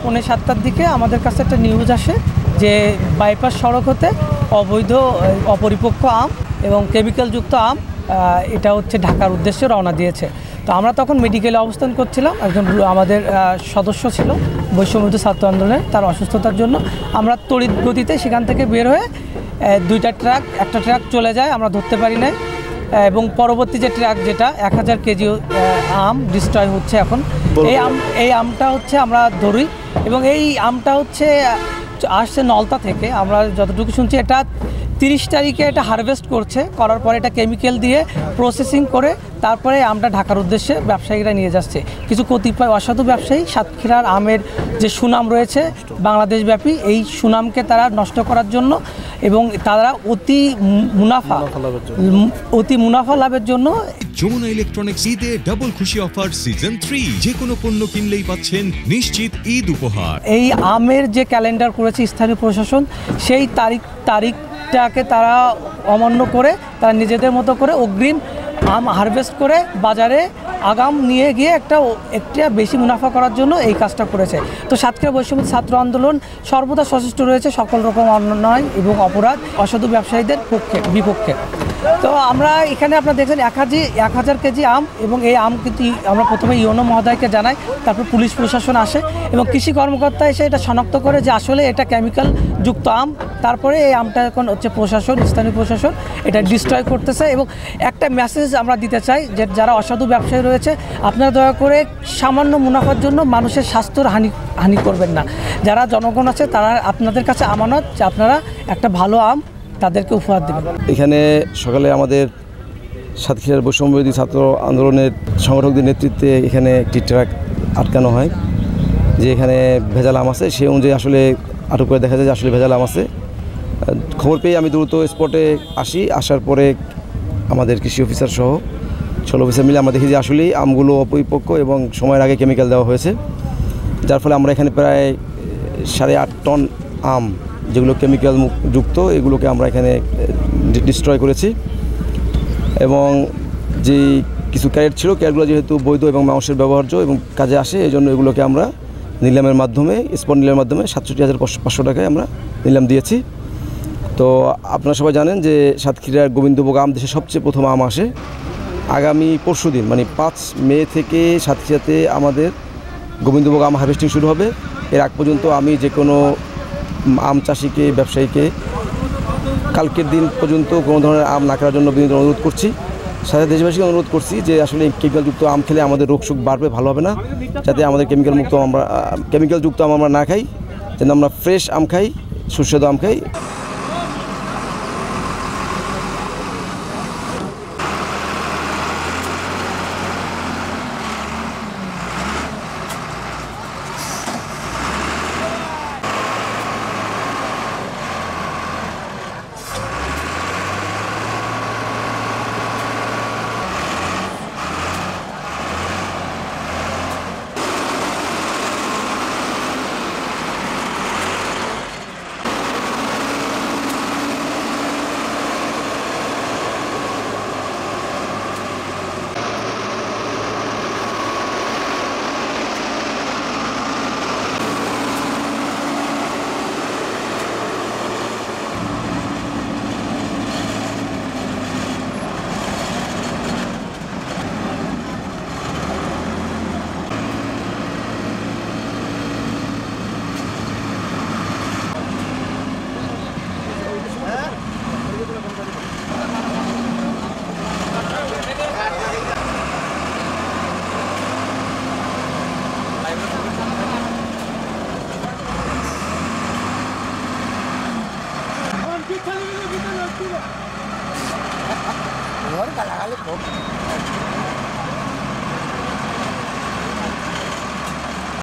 6:45টার দিকে আমাদের কাছে একটা নিউজ আসে যে বাইপাস সড়ক হতে অবৈধ অপরিপক্ক আম এবং কেমিক্যালযুক্ত আম এটা হচ্ছে ঢাকার উদ্দেশ্যে রওনা দিয়েছে। তো আমরা তখন মেডিকেলে অবস্থান করছিলাম, একজন আমাদের সদস্য ছিল বৈষম্যবিরোধী ছাত্র আন্দোলনের, তার অসুস্থতার জন্য আমরা তড়িৎ গতিতে সেখান থেকে বের হয়ে একটা ট্রাক চলে যায়, আমরা ধরতে পারি নাই। এবং পরবর্তী যে ট্রাক যেটা 1000 কেজি আম ডিস্ট্রয় হচ্ছে এখন, এই আমটা হচ্ছে আমরা ধরি এবং এই আমটা হচ্ছে আসছে নলতা থেকে। আমরা যতটুকু শুনছি এটা 30 তারিখে এটা হারভেস্ট করার পরে এটা কেমিক্যাল দিয়ে প্রসেসিং করে তারপরে আমটা ঢাকার উদ্দেশ্যে ব্যবসায়ীরা নিয়ে যাচ্ছে। কিছু কতিপয় অসাধু ব্যবসায়ী সাতক্ষীরার আমের যে সুনাম রয়েছে বাংলাদেশব্যাপী, এই সুনামকে তারা নষ্ট করার জন্য এবং তারা অতি মুনাফা লাভের জন্য যমুনা ইলেকট্রনিক্স ঈদে ডাবল খুশি অফার সিজন 3, যে কোনো পণ্য কিনলেই পাচ্ছেন নিশ্চিত ঈদ উপহার। এই আমের যে ক্যালেন্ডার করেছে স্থানীয় প্রশাসন, সেই তারিখটাকে তারা অমান্য করে তারা নিজেদের মতো করে অগ্রিম আম হারভেস্ট করে বাজারে আগাম নিয়ে গিয়ে একটা বেশি মুনাফা করার জন্য এই কাজটা করেছে। তো সাতক্ষীরা বৈষম্যবিরোধী ছাত্র আন্দোলন সর্বদা সচেষ্ট রয়েছে সকল রকম অন্যায় এবং অপরাধ অসাধু ব্যবসায়ীদের বিপক্ষে। তো আমরা এখানে আপনারা দেখছেন 1000 কেজি আম এবং এই আম কিন্তু আমরা প্রথমে ইউনো মহোদয়কে জানাই, তারপর পুলিশ প্রশাসন আসে এবং কৃষি কর্মকর্তা এসে এটা শনাক্ত করে যে আসলে এটা কেমিক্যাল যুক্ত আম। তারপরে এই আমটা এখন হচ্ছে স্থানীয় প্রশাসন এটা ডিস্ট্রয় করতেছে। এবং একটা মেসেজ আমরা দিতে চাই যে যারা অসাধু ব্যবসায়ী রয়েছে, আপনারা দয়া করে সামান্য মুনাফার জন্য মানুষের স্বাস্থ্যর হানি করবেন না। যারা জনগণ আছে তারা আপনাদের কাছে আমানত যে আপনারা একটা ভালো আম তাদেরকে উপহার দেবেন। এখানে সকালে আমাদের সাতক্ষীরার বৈষম্যবিরোধী ছাত্র আন্দোলনের সংগঠকদের নেতৃত্বে এখানে একটি ট্রাক আটকানো হয়, যে এখানে ভেজাল আম আছে। সেই অনুযায়ী আসলে আটক করে দেখা যায় যে আসলে ভেজাল আম আছে। খবর পেয়ে আমি দ্রুত স্পটে আসার পরে আমাদের কৃষি অফিসার সহ 16 অফিসার মিলে আমরা দেখি যে আসলেই আমগুলো অপরিপক্ক এবং সময়ের আগে কেমিক্যাল দেওয়া হয়েছে, যার ফলে আমরা এখানে প্রায় 8.5 টন আম যেগুলো কেমিক্যাল যুক্ত এগুলোকে আমরা এখানে ডিস্ট্রয় করেছি। এবং যে কিছু ক্যারেট ছিল, ক্যারেটগুলো যেহেতু বৈধ এবং মানুষের ব্যবহার্য এবং কাজে আসে, এই জন্য এগুলোকে আমরা নিলামের মাধ্যমে স্পট নিলামের মাধ্যমে 67,500 টাকায় আমরা নিলাম দিয়েছি। তো আপনারা সবাই জানেন যে সাতক্ষীরার গোবিন্দভোগ আম দেশের সবচেয়ে প্রথম আম আসে। আগামী পরশুদিন মানে 5 মে থেকে সাতক্ষীরাতে আমাদের গোবিন্দভোগ আম হারভেস্টিং শুরু হবে। এর আগ পর্যন্ত আমি যে কোনো আম চাষিকে ব্যবসায়ীকে কালকের দিন পর্যন্ত কোনো ধরনের আম না করার জন্য বিনীত অনুরোধ করছি। সাথে দেশবাসীকে অনুরোধ করছি যে আসলে কেমিক্যালযুক্ত আম খেলে আমাদের রোগ সুখ বাড়বে, ভালো হবে না। যাতে আমাদের কেমিক্যালযুক্ত আম আমরা না খাই, যেন আমরা ফ্রেশ আম খাই, সুস্বাদু আম খাই। Ahora,